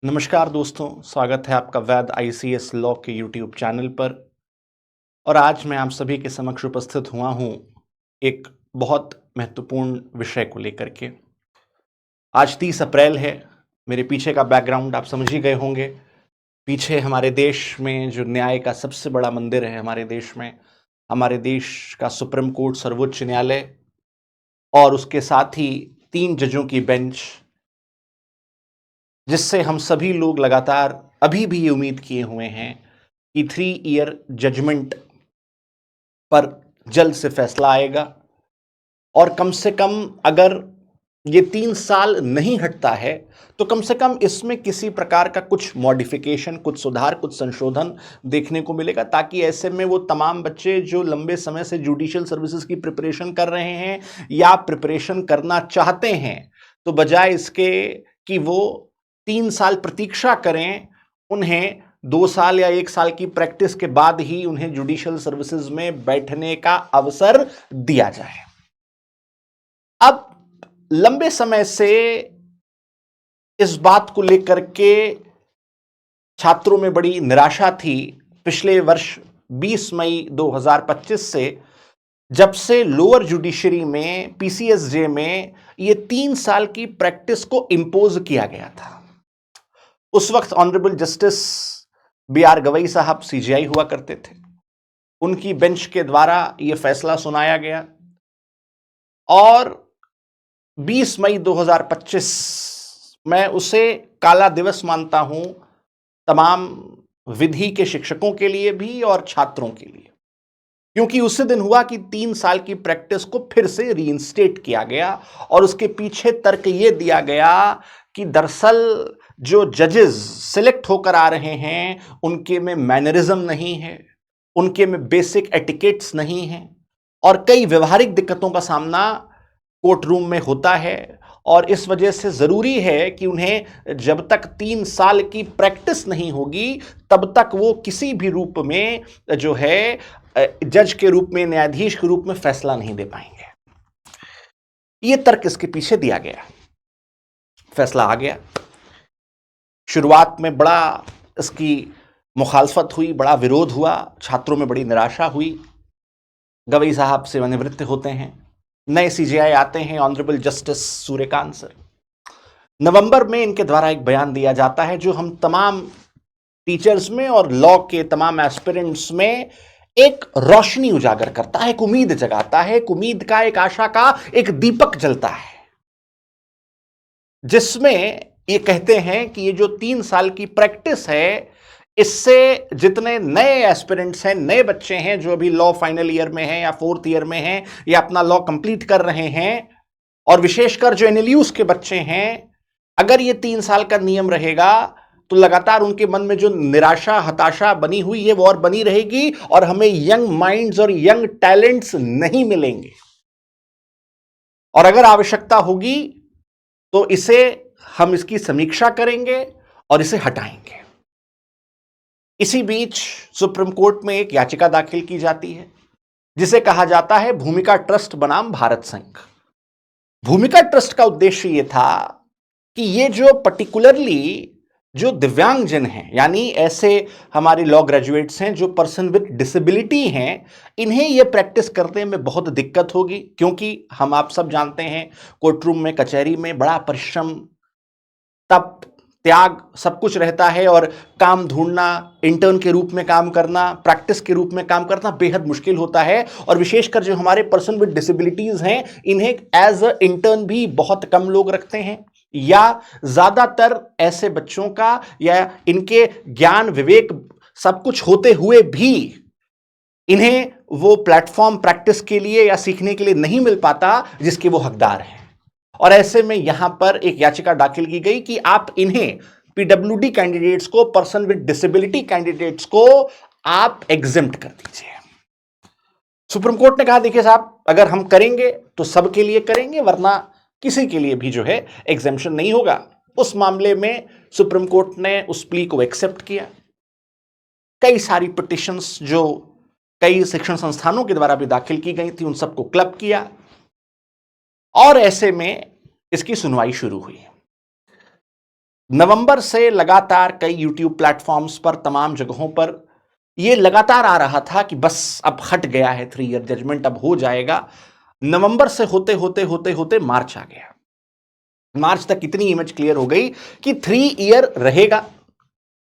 नमस्कार दोस्तों, स्वागत है आपका वैद आईसीएस लॉ के यूट्यूब चैनल पर। और आज मैं आप सभी के समक्ष उपस्थित हुआ हूँ एक बहुत महत्वपूर्ण विषय को लेकर के। आज 30 अप्रैल है। मेरे पीछे का बैकग्राउंड आप समझ ही गए होंगे। पीछे हमारे देश में जो न्याय का सबसे बड़ा मंदिर है हमारे देश में, हमारे देश का सुप्रीम कोर्ट, सर्वोच्च न्यायालय, और उसके साथ ही 3 जजों की बेंच, जिससे हम सभी लोग लगातार अभी भी ये उम्मीद किए हुए हैं कि 3 ईयर जजमेंट पर जल्द से फैसला आएगा। और कम से कम अगर ये 3 साल नहीं हटता है तो कम से कम इसमें किसी प्रकार का कुछ मॉडिफिकेशन, कुछ सुधार, कुछ संशोधन देखने को मिलेगा, ताकि ऐसे में वो तमाम बच्चे जो लंबे समय से जुडिशियल सर्विसेज की प्रिपरेशन कर रहे हैं या प्रिपरेशन करना चाहते हैं, तो बजाय इसके कि वो 3 साल प्रतीक्षा करें, उन्हें 2 साल या 1 साल की प्रैक्टिस के बाद ही उन्हें जुडिशियल सर्विसेज में बैठने का अवसर दिया जाए। अब लंबे समय से इस बात को लेकर के छात्रों में बड़ी निराशा थी। पिछले वर्ष 20 मई 2025 से, जब से लोअर जुडिशरी में, पीसीएसजे में ये 3 साल की प्रैक्टिस को इंपोज किया गया था, उस वक्त ऑनरेबल जस्टिस बी.आर. गवई साहब सीजेआई हुआ करते थे। उनकी बेंच के द्वारा यह फैसला सुनाया गया और 20 मई 2025 मैं उसे काला दिवस मानता हूं, तमाम विधि के शिक्षकों के लिए भी और छात्रों के लिए, क्योंकि उसी दिन हुआ कि 3 साल की प्रैक्टिस को फिर से रीइंस्टेट किया गया। और उसके पीछे तर्क यह दिया गया कि दरअसल जो जजेस सिलेक्ट होकर आ रहे हैं उनके में मैनरिज्म नहीं है, उनके में बेसिक एटिकेट्स नहीं है, और कई व्यवहारिक दिक्कतों का सामना कोर्ट रूम में होता है। और इस वजह से जरूरी है कि उन्हें जब तक 3 साल की प्रैक्टिस नहीं होगी तब तक वो किसी भी रूप में जो है जज के रूप में, न्यायाधीश के रूप में फैसला नहीं दे पाएंगे। ये तर्क इसके पीछे दिया गया। फैसला आ गया। शुरुआत में बड़ा इसकी मुखालफत हुई, बड़ा विरोध हुआ, छात्रों में बड़ी निराशा हुई। गवई साहब सेवानिवृत्त होते हैं, नए सीजेआई आते हैं, ऑनरेबल जस्टिस सूर्यकांत सर। नवंबर में इनके द्वारा एक बयान दिया जाता है जो हम तमाम टीचर्स में और लॉ के तमाम एस्पिरेंट्स में एक रोशनी उजागर करता है, एक उम्मीद जगाता है, एक उम्मीद का, एक आशा का एक दीपक जलता है, जिसमें ये कहते हैं कि ये जो 3 साल की प्रैक्टिस है, इससे जितने नए एस्पिरेंट्स हैं, नए बच्चे हैं जो अभी लॉ फाइनल ईयर में हैं या 4th ईयर में हैं या अपना लॉ कंप्लीट कर रहे हैं, और विशेषकर जो एनएलयूज के बच्चे हैं, अगर ये 3 साल का नियम रहेगा तो लगातार उनके मन में जो निराशा, हताशा बनी हुई है वो और बनी रहेगी, और हमें यंग माइंड्स और यंग टैलेंट्स नहीं मिलेंगे। और अगर आवश्यकता होगी तो हम इसकी समीक्षा करेंगे और इसे हटाएंगे। इसी बीच सुप्रीम कोर्ट में एक याचिका दाखिल की जाती है जिसे कहा जाता है भूमिका ट्रस्ट बनाम भारत संघ। भूमिका ट्रस्ट का उद्देश्य यह था कि ये जो पर्टिकुलरली जो दिव्यांगजन हैं, यानी ऐसे हमारे लॉ ग्रेजुएट्स हैं जो पर्सन विद डिसेबिलिटी हैं, इन्हें यह प्रैक्टिस करने में बहुत दिक्कत होगी, क्योंकि हम आप सब जानते हैं कोर्ट रूम में, कचहरी में बड़ा परिश्रम, तप, त्याग सब कुछ रहता है, और काम ढूंढना, इंटर्न के रूप में काम करना, प्रैक्टिस के रूप में काम करना बेहद मुश्किल होता है। और विशेषकर जो हमारे पर्सन विद डिसेबिलिटीज हैं, इन्हें एज अ इंटर्न भी बहुत कम लोग रखते हैं, या ज्यादातर ऐसे बच्चों का या इनके ज्ञान, विवेक सब कुछ होते हुए भी इन्हें वो प्लेटफॉर्म प्रैक्टिस के लिए या सीखने के लिए नहीं मिल पाता जिसके वो हकदार हैं। और ऐसे में यहां पर एक याचिका दाखिल की गई कि आप इन्हें, पीडब्ल्यूडी कैंडिडेट्स को, पर्सन विद डिसेबिलिटी कैंडिडेट्स को आप एग्जेम्प्ट कर दीजिए। सुप्रीम कोर्ट ने कहा देखिए साहब, अगर हम करेंगे तो सबके लिए करेंगे, वरना किसी के लिए भी जो है एग्जेम्पशन नहीं होगा। उस मामले में सुप्रीम कोर्ट ने उस प्ली को एक्सेप्ट किया। कई सारी पिटिशंस जो कई शिक्षण संस्थानों के द्वारा भी दाखिल की गई थी, उन सबको क्लब किया, और ऐसे में इसकी सुनवाई शुरू हुई। नवंबर से लगातार कई यूट्यूब प्लेटफॉर्म्स पर, तमाम जगहों पर यह लगातार आ रहा था कि बस अब हट गया है 3 ईयर जजमेंट, अब हो जाएगा। नवंबर से होते होते होते होते मार्च आ गया। मार्च तक इतनी इमेज क्लियर हो गई कि 3 ईयर रहेगा,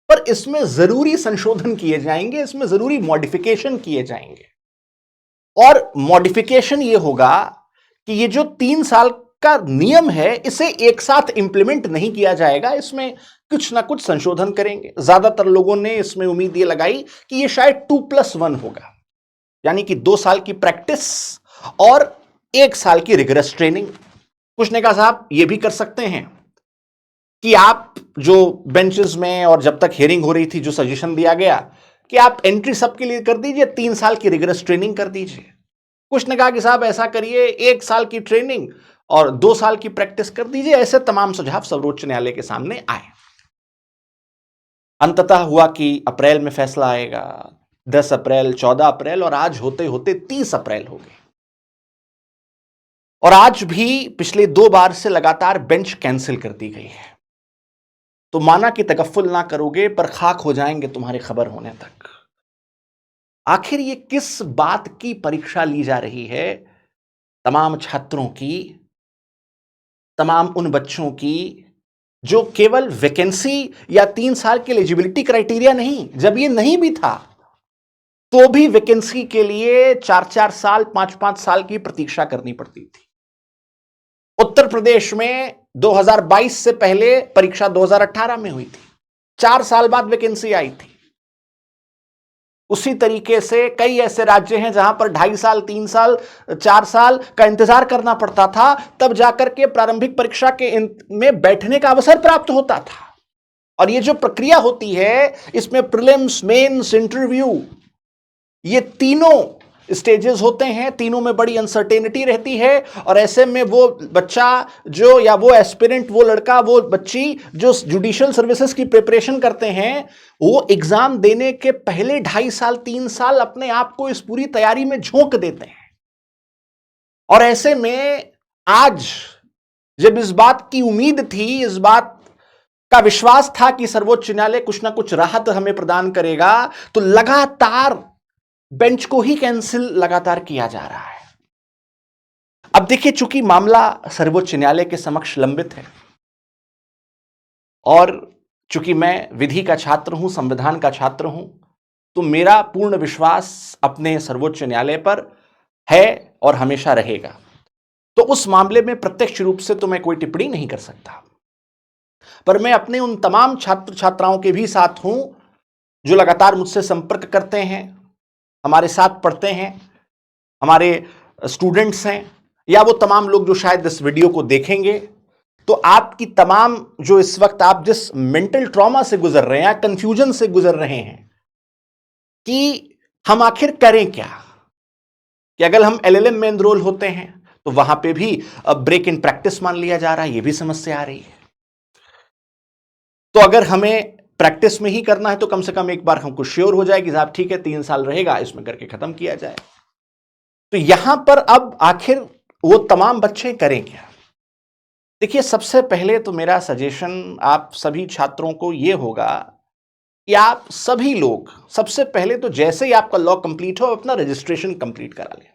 पर इसमें जरूरी संशोधन किए जाएंगे, इसमें जरूरी मॉडिफिकेशन किए जाएंगे। और मॉडिफिकेशन यह होगा कि ये जो 3 साल का नियम है इसे एक साथ इंप्लीमेंट नहीं किया जाएगा, इसमें कुछ ना कुछ संशोधन करेंगे। ज्यादातर लोगों ने इसमें उम्मीद ये लगाई कि ये शायद 2+1 होगा, यानी कि 2 साल की प्रैक्टिस और 1 साल की रिगरस ट्रेनिंग। कुछ ने कहा साहब ये भी कर सकते हैं कि आप जो बेंचेस में और जब तक हियरिंग हो रही थी जो सजेशन दिया गया कि आप एंट्री सबके लिए कर दीजिए, 3 साल की रिगरस ट्रेनिंग कर दीजिए। कुछ ने कहा कि साहब ऐसा करिए 1 साल की ट्रेनिंग और 2 साल की प्रैक्टिस कर दीजिए। ऐसे तमाम सुझाव सर्वोच्च न्यायालय के सामने आए। अंततः हुआ कि अप्रैल में फैसला आएगा, 10 अप्रैल, 14 अप्रैल और आज होते होते 30 अप्रैल हो गए। और आज भी पिछले 2 बार से लगातार बेंच कैंसिल कर दी गई है। तो माना कि तकफ्फुल ना करोगे पर खाक हो जाएंगे तुम्हारी खबर होने तक। आखिर ये किस बात की परीक्षा ली जा रही है? तमाम छात्रों की, तमाम उन बच्चों की जो केवल वैकेंसी या 3 साल के एलिजिबिलिटी क्राइटेरिया नहीं, जब ये नहीं भी था तो भी वैकेंसी के लिए 4-4 साल, 5-5 साल की प्रतीक्षा करनी पड़ती थी। उत्तर प्रदेश में 2022 से पहले परीक्षा 2018 में हुई थी, 4 साल बाद वैकेंसी आई थी। उसी तरीके से कई ऐसे राज्य हैं जहां पर 2.5 साल, 3 साल, 4 साल का इंतजार करना पड़ता था, तब जाकर के प्रारंभिक परीक्षा के में बैठने का अवसर प्राप्त होता था। और ये जो प्रक्रिया होती है इसमें प्रीलिम्स, मेंस, इंटरव्यू, ये तीनों स्टेजेस होते हैं, तीनों में बड़ी अनसर्टेनिटी रहती है। और ऐसे में वो बच्चा जो, या वो एस्पिरेंट, वो लड़का, वो बच्ची जो जुडिशियल सर्विसेज की प्रिपरेशन करते हैं, वो एग्जाम देने के पहले 2.5 साल, 3 साल अपने आप को इस पूरी तैयारी में झोंक देते हैं। और ऐसे में आज जब इस बात की उम्मीद थी, इस बात का विश्वास था कि सर्वोच्च न्यायालय कुछ ना कुछ राहत हमें प्रदान करेगा, तो लगातार बेंच को ही कैंसिल लगातार किया जा रहा है। अब देखिए, चूंकि मामला सर्वोच्च न्यायालय के समक्ष लंबित है और चूंकि मैं विधि का छात्र हूं, संविधान का छात्र हूं, तो मेरा पूर्ण विश्वास अपने सर्वोच्च न्यायालय पर है और हमेशा रहेगा। तो उस मामले में प्रत्यक्ष रूप से तो मैं कोई टिप्पणी नहीं कर सकता, पर मैं अपने उन तमाम छात्र छात्राओं के भी साथ हूं जो लगातार मुझसे संपर्क करते हैं, हमारे साथ पढ़ते हैं, हमारे स्टूडेंट्स हैं, या वो तमाम लोग जो शायद इस वीडियो को देखेंगे। तो आपकी तमाम जो इस वक्त आप जिस मेंटल ट्रॉमा से गुजर रहे हैं, कंफ्यूजन से गुजर रहे हैं कि हम आखिर करें क्या, कि अगर हम एलएलएम में एनरोल होते हैं तो वहां पे भी ब्रेक इन प्रैक्टिस मान लिया जा रहा है, ये भी समस्या आ रही है। तो अगर हमें प्रैक्टिस में ही करना है तो कम से कम एक बार हमको श्योर हो जाए कि साहब ठीक है 3 साल रहेगा, इसमें करके खत्म किया जाए। तो यहां पर अब आखिर वो तमाम बच्चे करें क्या? देखिए, सबसे पहले तो मेरा सजेशन आप सभी छात्रों को यह होगा कि आप सभी लोग सबसे पहले तो जैसे ही आपका लॉ कंप्लीट हो अपना रजिस्ट्रेशन कंप्लीट करा लें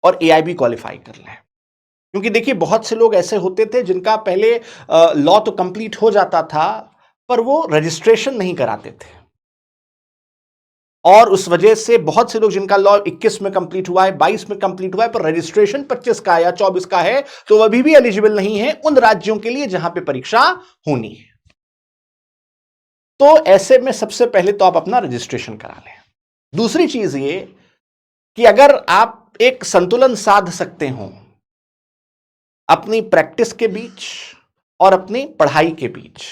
और एआईबी क्वालिफाई कर लें। क्योंकि देखिए, बहुत से लोग ऐसे होते थे जिनका पहले लॉ तो कंप्लीट हो जाता था पर वो रजिस्ट्रेशन नहीं कराते थे, और उस वजह से बहुत से लोग जिनका लॉ 21 में कंप्लीट हुआ है, 22 में कंप्लीट हुआ है, पर रजिस्ट्रेशन 25 का या 24 का है, तो अभी भी एलिजिबल नहीं है उन राज्यों के लिए जहां पे परीक्षा होनी है। तो ऐसे में सबसे पहले तो आप अपना रजिस्ट्रेशन करा लें। दूसरी चीज ये कि अगर आप एक संतुलन साध सकते हो अपनी प्रैक्टिस के बीच और अपनी पढ़ाई के बीच,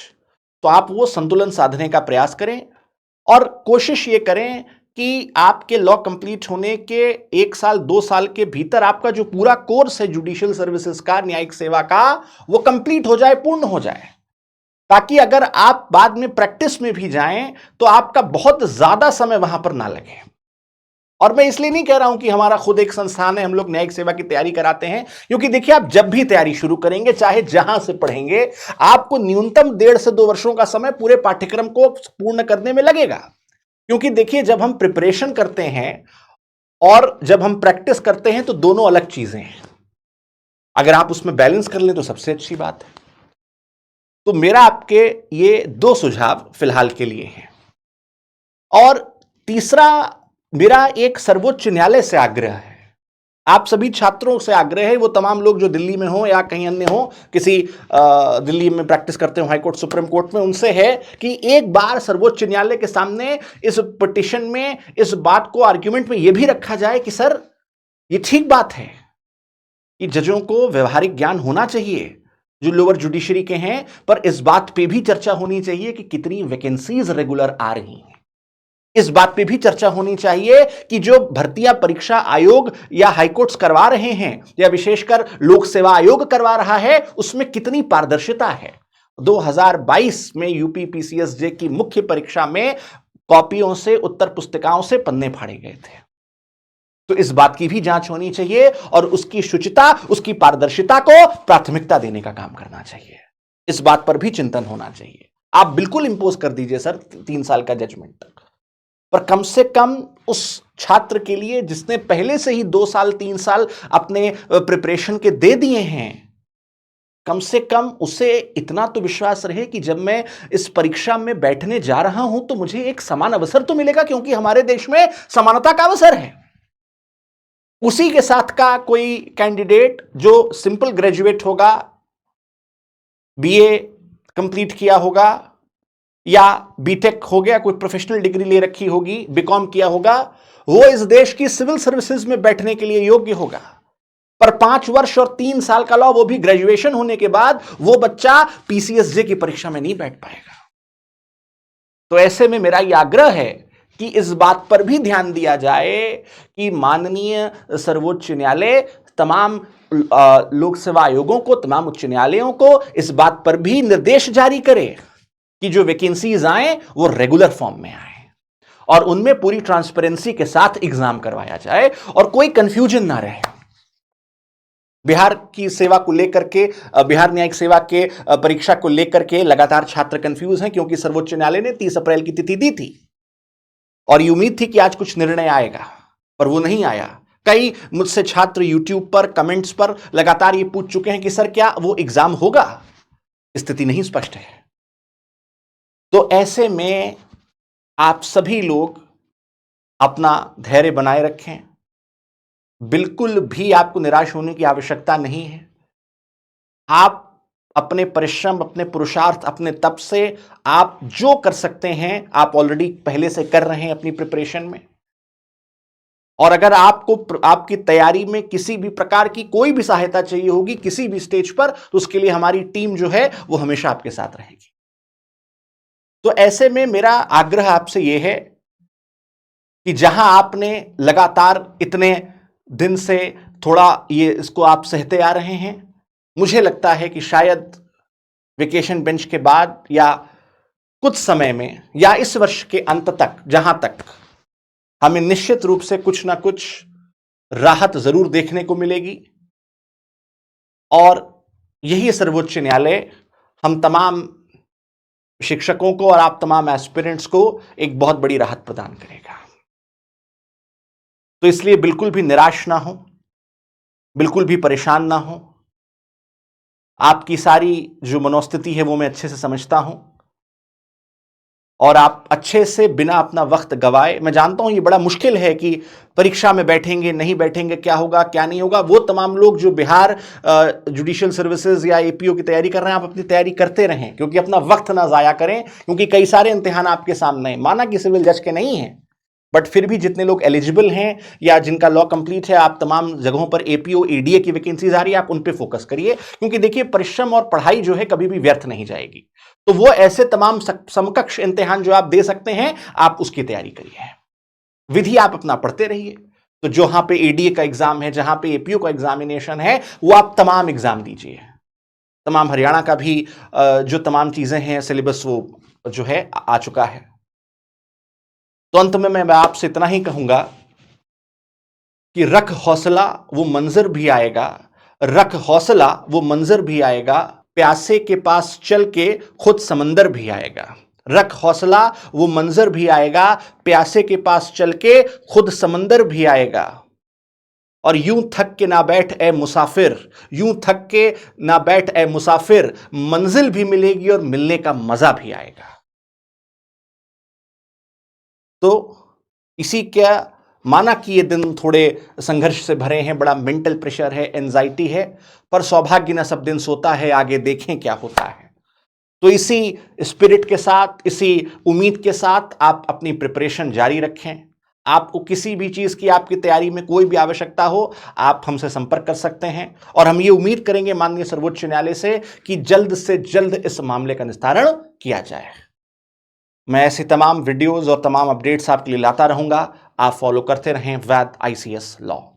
तो आप वो संतुलन साधने का प्रयास करें और कोशिश ये करें कि आपके लॉ कंप्लीट होने के 1 साल 2 साल के भीतर आपका जो पूरा कोर्स है जुडिशियल सर्विसेज का, न्यायिक सेवा का, वो कंप्लीट हो जाए, पूर्ण हो जाए, ताकि अगर आप बाद में प्रैक्टिस में भी जाएं तो आपका बहुत ज्यादा समय वहां पर ना लगे। और मैं इसलिए नहीं कह रहा हूं कि हमारा खुद एक संस्थान है, हम लोग न्यायिक सेवा की तैयारी कराते हैं, क्योंकि देखिए आप जब भी तैयारी शुरू करेंगे, चाहे जहां से पढ़ेंगे, आपको न्यूनतम 1.5 से 2 वर्षों का समय पूरे पाठ्यक्रम को पूर्ण करने में लगेगा। क्योंकि देखिए जब हम प्रिपरेशन करते हैं और जब हम प्रैक्टिस करते हैं तो दोनों अलग चीजें हैं। अगर आप उसमें बैलेंस कर लें तो सबसे अच्छी बात है। तो मेरा आपके ये 2 सुझाव फिलहाल के लिए हैं। और तीसरा, मेरा एक सर्वोच्च न्यायालय से आग्रह है, आप सभी छात्रों से आग्रह है, वो तमाम लोग जो दिल्ली में हो या कहीं अन्य हो, किसी दिल्ली में प्रैक्टिस करते हो, हाई कोर्ट सुप्रीम कोर्ट में, उनसे है कि एक बार सर्वोच्च न्यायालय के सामने इस पिटीशन में इस बात को आर्ग्यूमेंट में यह भी रखा जाए कि सर ये ठीक बात है कि जजों को व्यवहारिक ज्ञान होना चाहिए जो लोअर जुडिशरी के हैं, पर इस बात पे भी चर्चा होनी चाहिए कि कितनी वैकेंसीज रेगुलर आ रही हैं। इस बात पे भी चर्चा होनी चाहिए कि जो भर्तियां परीक्षा आयोग या हाईकोर्ट्स करवा रहे हैं या विशेषकर लोक सेवा आयोग करवा रहा है, उसमें कितनी पारदर्शिता है। 2022 में यूपी पीसीएसजे की मुख्य परीक्षा में कॉपियों से, उत्तर पुस्तिकाओं से पन्ने फाड़े गए थे। तो इस बात की भी जांच होनी चाहिए और उसकी शुचिता, उसकी पारदर्शिता को प्राथमिकता देने का काम करना चाहिए। इस बात पर भी चिंतन होना चाहिए। आप बिल्कुल इंपोज कर दीजिए सर 3 साल का जजमेंट तक, पर कम से कम उस छात्र के लिए जिसने पहले से ही 2 साल 3 साल अपने प्रिपरेशन के दे दिए हैं, कम से कम उसे इतना तो विश्वास रहे कि जब मैं इस परीक्षा में बैठने जा रहा हूं तो मुझे एक समान अवसर तो मिलेगा, क्योंकि हमारे देश में समानता का अवसर है। उसी के साथ का कोई कैंडिडेट जो सिंपल ग्रेजुएट होगा, बीए कंप्लीट किया होगा या बीटेक हो गया, कोई प्रोफेशनल डिग्री ले रखी होगी, बीकॉम किया होगा, वो इस देश की सिविल सर्विसेज में बैठने के लिए योग्य होगा। पर 5 वर्ष और 3 साल का लॉ, वो भी ग्रेजुएशन होने के बाद, वो बच्चा पीसीएसजे की परीक्षा में नहीं बैठ पाएगा। तो ऐसे में मेरा यह आग्रह है कि इस बात पर भी ध्यान दिया जाए कि माननीय सर्वोच्च न्यायालय तमाम लोक सेवा आयोगों को, तमाम उच्च न्यायालयों को इस बात पर भी निर्देश जारी करे कि जो वैकेंसीज आए वो रेगुलर फॉर्म में आए और उनमें पूरी ट्रांसपेरेंसी के साथ एग्जाम करवाया जाए और कोई कंफ्यूजन ना रहे। बिहार की सेवा को लेकर के, बिहार न्यायिक सेवा के परीक्षा को लेकर के लगातार छात्र कंफ्यूज हैं, क्योंकि सर्वोच्च न्यायालय ने 30 अप्रैल की तिथि दी थी और ये उम्मीद थी कि आज कुछ निर्णय आएगा, पर वो नहीं आया। कई मुझसे छात्र यूट्यूब पर कमेंट्स पर लगातार ये पूछ चुके हैं कि सर क्या वो एग्जाम होगा, स्थिति नहीं स्पष्ट है। तो ऐसे में आप सभी लोग अपना धैर्य बनाए रखें, बिल्कुल भी आपको निराश होने की आवश्यकता नहीं है। आप अपने परिश्रम, अपने पुरुषार्थ, अपने तप से आप जो कर सकते हैं आप ऑलरेडी पहले से कर रहे हैं अपनी प्रिपरेशन में। और अगर आपको आपकी तैयारी में किसी भी प्रकार की कोई भी सहायता चाहिए होगी किसी भी स्टेज पर, तो उसके लिए हमारी टीम जो है वो हमेशा आपके साथ रहेगी। तो ऐसे में मेरा आग्रह आपसे यह है कि जहां आपने लगातार इतने दिन से थोड़ा ये इसको आप सहते आ रहे हैं, मुझे लगता है कि शायद वेकेशन बेंच के बाद या कुछ समय में या इस वर्ष के अंत तक, जहां तक हमें निश्चित रूप से कुछ ना कुछ राहत जरूर देखने को मिलेगी। और यही सर्वोच्च न्यायालय हम तमाम शिक्षकों को और आप तमाम एस्पिरेंट्स को एक बहुत बड़ी राहत प्रदान करेगा। तो इसलिए बिल्कुल भी निराश ना हो, बिल्कुल भी परेशान ना हो। आपकी सारी जो मनोस्थिति है वो मैं अच्छे से समझता हूं और आप अच्छे से बिना अपना वक्त गवाए, मैं जानता हूं ये बड़ा मुश्किल है कि परीक्षा में बैठेंगे नहीं बैठेंगे, क्या होगा क्या नहीं होगा। वो तमाम लोग जो बिहार जुडिशियल सर्विसेज या एपीओ की तैयारी कर रहे हैं, आप अपनी तैयारी करते रहें, क्योंकि अपना वक्त ना जाया करें, क्योंकि कई सारे इम्तिहान आपके सामने हैं। माना कि सिविल जज के नहीं हैं, बट फिर भी जितने लोग एलिजिबल हैं या जिनका लॉ कंप्लीट है, आप तमाम जगहों पर एपीओ एडीए की वैकेंसीज आ रही है, आप उन पे फोकस करिए, क्योंकि देखिए परिश्रम और पढ़ाई जो है कभी भी व्यर्थ नहीं जाएगी। तो वो ऐसे तमाम समकक्ष इम्तिहान जो आप दे सकते हैं, आप उसकी तैयारी करिए। विधि आप अपना पढ़ते रहिए। तो जहां पे एडीए का एग्जाम है, जहां पे एपीओ का एग्जामिनेशन है, वो आप तमाम एग्जाम दीजिए। तमाम हरियाणा का भी जो तमाम चीजें हैं, सिलेबस वो जो है आ चुका है। तो अंत में मैं आपसे इतना ही कहूंगा कि रख हौसला वो मंजर भी आएगा, रख हौसला वो मंजर भी आएगा, प्यासे के पास चल के खुद समंदर भी आएगा। रख हौसला वो मंजर भी आएगा, प्यासे के पास चल के खुद समंदर भी आएगा। और यूं थक के ना बैठ ए मुसाफिर, यूं थक के ना बैठ ए मुसाफिर, मंजिल भी मिलेगी और मिलने का मजा भी आएगा। तो इसी क्या माना कि ये दिन थोड़े संघर्ष से भरे हैं, बड़ा मेंटल प्रेशर है, एंजाइटी है, पर सौभाग्य न सब दिन सोता है, आगे देखें क्या होता है। तो इसी स्पिरिट के साथ, इसी उम्मीद के साथ आप अपनी प्रिपरेशन जारी रखें। आपको किसी भी चीज की आपकी तैयारी में कोई भी आवश्यकता हो, आप हमसे संपर्क कर सकते हैं और हम ये उम्मीद करेंगे माननीय सर्वोच्च न्यायालय से कि जल्द से जल्द इस मामले का निस्तारण किया जाए। मैं ऐसे तमाम वीडियोस और तमाम अपडेट्स आपके लिए लाता रहूंगा। आप फॉलो करते रहें वैद ICS लॉ।